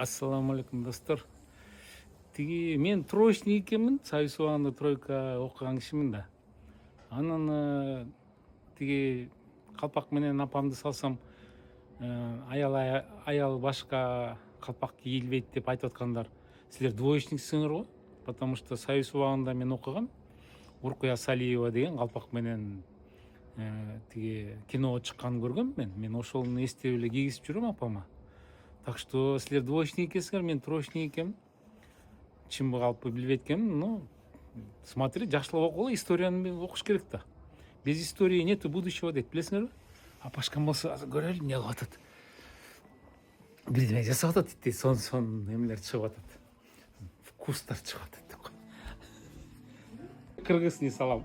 Ассаламу алейкум достор. Тиги мен троечник экенмин, Союз убагында тройка окуган кишимин да. Анан тиги калпак менен апамды салсам, аял башка калпак кийилбейт деп айтып аткандар. Силер двоечниксиңер го? Потому что Союз убагында мен окугам. Уркуя Салиева деген калпак менен тиги киного чыкканын көргөм мен. Мен ошону эстеп эле кийгизип жүрөм апама. Так что силер двоечник экенсиңер, мен троечник экенмин. Чынбы калпы билбейт экенмин, но смотри, жакшылап окугула, историяны окуш керек да. Без истории нету будущего дейт, билесиңерби? Апашкам болсо азыр көрөлү эмне кылып атат. Бирдеме жасап атат дейт, сон эмелер чыгып атат. Вкустар чыгып атат деп кой. Кыргызский салам.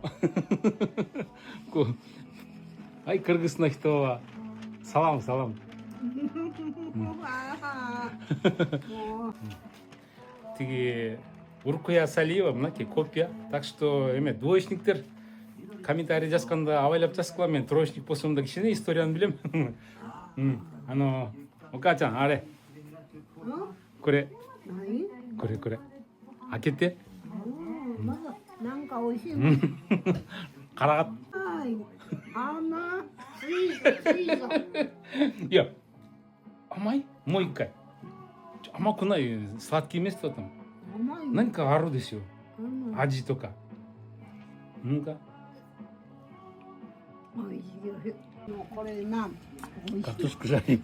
Ай, кыргызына что? Салам. Тиги Уркуя Салиева, мынакей копия. Так что двоечниктер комментарий жазганда абайлап жазгыла, мен троечник болсом да кичине историяны билем. Окачан, аре. Коре. Акетте. なんか美味しい。карагат. はい。スイート。いや、甘い？もう一回。甘くない、сладкий емес деп атам。甘い。何かあるでしょ。味とか。なんか。美味しいよ。もうこれな。Картошка жарим.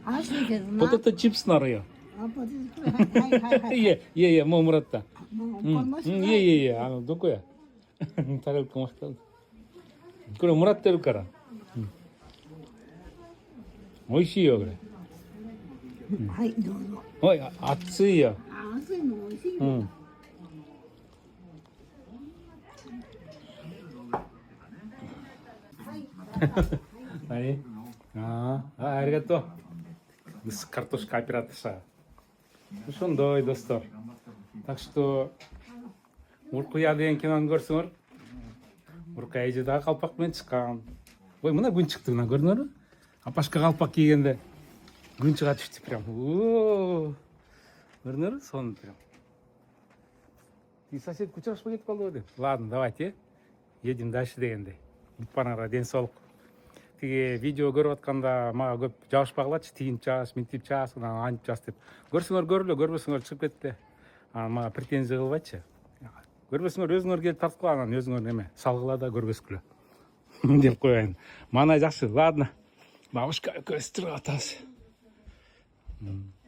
熱いけどな。 Potato chips нарıyor. ポテトはい。いや、もうもらった。もうこれもしいや、どこや。タレコマした。これもらってるから。美味しいよ、これ。はい、どうぞ。おい、熱いよ。熱いの美味しいよ。何？ありがとう。Картошка операторша. Ошондой достор. Так что Уркуя деген кинону көрсөңөр. Уркуя эже дагы калпак менен чыккан. Ой, мына күн чыкты, мына көрдүңөрбү? Апашка калпак кийгенде күн чыга түштү прям. Көрдүңөрбү? Сону прям. И сосед учурашпай кетип калды деп. Ладно, давайте. Едем дальше дегендей. Бутпанара ден соолук. Тиги видео көрүп атканда мага көп жабышпай калатчы, тигинтип жаз, мынтип жаз, антип жаз деп. Көрсөңөр көрүлө, көрбөсөңөр чыгып кетти. Анан мага претензия кылбайчы. Көрбөсөңөр өзүңөр келип тарткыла, анан өзүңөр неме салгыла да көрбөскүлө деп коеюн. Мана жакшы. Ладно. Бабушка экөөбүз туруп атабыз.